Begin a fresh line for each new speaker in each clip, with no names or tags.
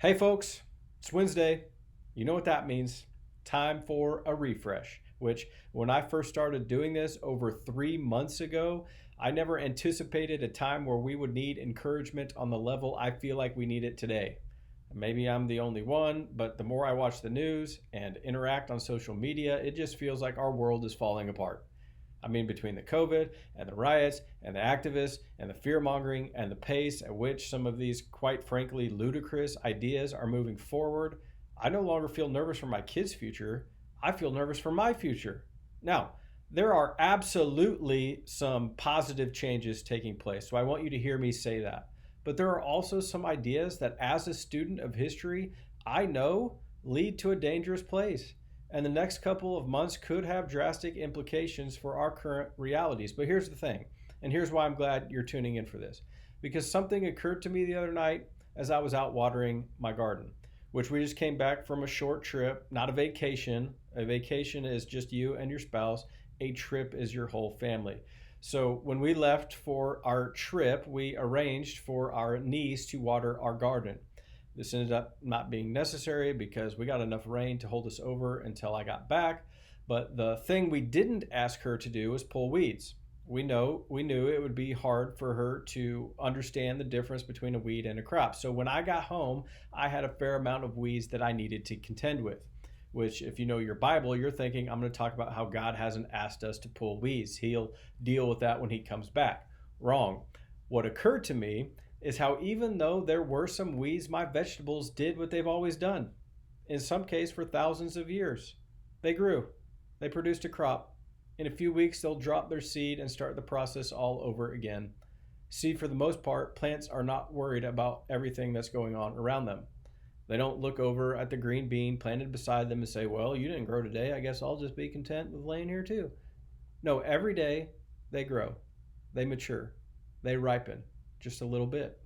Hey folks, it's Wednesday. You know what that means. Time for a refresh, which when I first started doing this over 3 months ago, I never anticipated a time where we would need encouragement on the level I feel like we need it today. Maybe I'm the only one, but the more I watch the news and interact on social media, it just feels like our world is falling apart. I mean, between the COVID and the riots and the activists and the fear mongering and the pace at which some of these, quite frankly, ludicrous ideas are moving forward, I no longer feel nervous for my kids' future. I feel nervous for my future. Now, there are absolutely some positive changes taking place, so I want you to hear me say that. But there are also some ideas that, as a student of history, I know lead to a dangerous place, and the next couple of months could have drastic implications for our current realities. But here's the thing, and here's why I'm glad you're tuning in for this. Because something occurred to me the other night as I was out watering my garden, which we just came back from a short trip, not a vacation. A vacation is just you and your spouse, a trip is your whole family. So when we left for our trip, we arranged for our niece to water our garden. This ended up not being necessary because we got enough rain to hold us over until I got back. But the thing we didn't ask her to do was pull weeds. We knew it would be hard for her to understand the difference between a weed and a crop. So when I got home, I had a fair amount of weeds that I needed to contend with. Which, if you know your Bible, you're thinking, I'm going to talk about how God hasn't asked us to pull weeds. He'll deal with that when he comes back. Wrong. What occurred to me is how, even though there were some weeds, my vegetables did what they've always done. In some case, for thousands of years. They grew. They produced a crop. In a few weeks, they'll drop their seed and start the process all over again. See, for the most part, plants are not worried about everything that's going on around them. They don't look over at the green bean planted beside them and say, well, you didn't grow today. I guess I'll just be content with laying here too. No, every day they grow, they mature, they ripen just a little bit.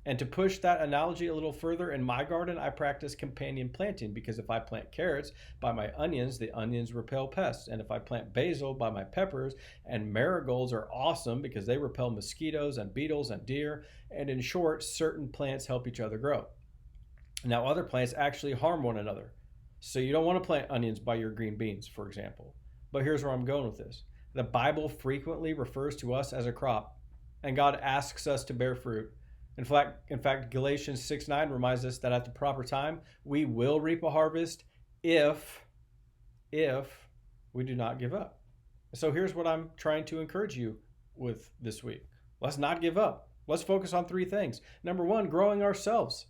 And to push that analogy a little further, in my garden, I practice companion planting because if I plant carrots by my onions, the onions repel pests. And if I plant basil by my peppers, and marigolds are awesome because they repel mosquitoes and beetles and deer. And in short, certain plants help each other grow. Now, other plants actually harm one another. So you don't want to plant onions by your green beans, for example. But here's where I'm going with this. The Bible frequently refers to us as a crop, and God asks us to bear fruit. In fact, Galatians 6:9 reminds us that at the proper time, we will reap a harvest if we do not give up. So here's what I'm trying to encourage you with this week. Let's not give up. Let's focus on three things. Number one, growing ourselves.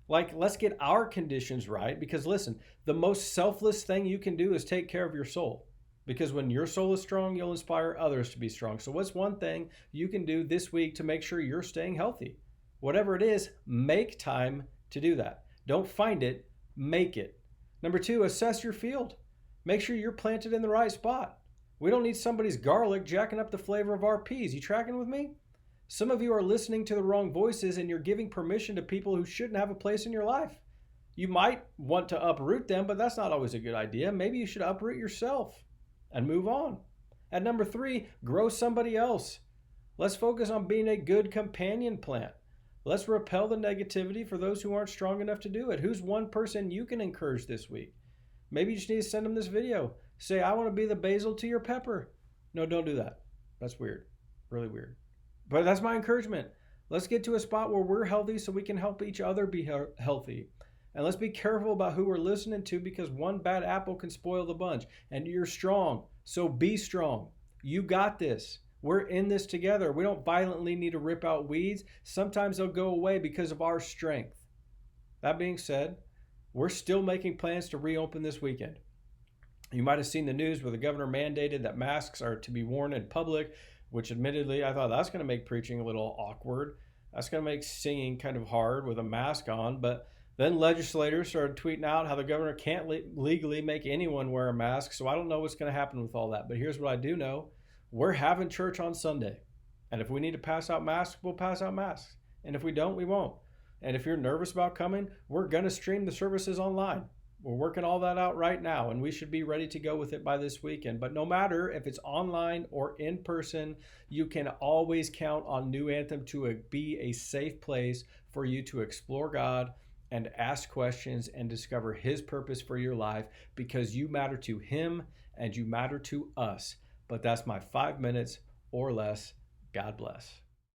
Let's get our conditions right because listen, the most selfless thing you can do is take care of your soul. Because when your soul is strong, you'll inspire others to be strong. So what's one thing you can do this week to make sure you're staying healthy? Whatever it is, make time to do that. Don't find it, make it. Number two, assess your field. Make sure you're planted in the right spot. We don't need somebody's garlic jacking up the flavor of our peas. You tracking with me? Some of you are listening to the wrong voices and you're giving permission to people who shouldn't have a place in your life. You might want to uproot them, but that's not always a good idea. Maybe you should uproot yourself and move on. At number three, grow somebody else. Let's focus on being a good companion plant. Let's repel the negativity for those who aren't strong enough to do it. Who's one person you can encourage this week? Maybe you just need to send them this video. Say, I want to be the basil to your pepper. No, don't do that. That's weird. Really weird. But that's my encouragement. Let's get to a spot where we're healthy so we can help each other be healthy. And let's be careful about who we're listening to because one bad apple can spoil the bunch. And you're strong, so be strong. You got this. We're in this together. We don't violently need to rip out weeds. Sometimes they'll go away because of our strength. That being said, we're still making plans to reopen this weekend. You might have seen the news where the governor mandated that masks are to be worn in public, which admittedly I thought that's going to make preaching a little awkward. That's going to make singing kind of hard with a mask on. But then legislators started tweeting out how the governor can't legally make anyone wear a mask. So I don't know what's going to happen with all that. But here's what I do know. We're having church on Sunday. And if we need to pass out masks, we'll pass out masks. And if we don't, we won't. And if you're nervous about coming, we're going to stream the services online. We're working all that out right now, and we should be ready to go with it by this weekend. But no matter if it's online or in person, you can always count on New Anthem to be a safe place for you to explore God and ask questions and discover His purpose for your life, because you matter to Him and you matter to us. But that's my 5 minutes or less. God bless.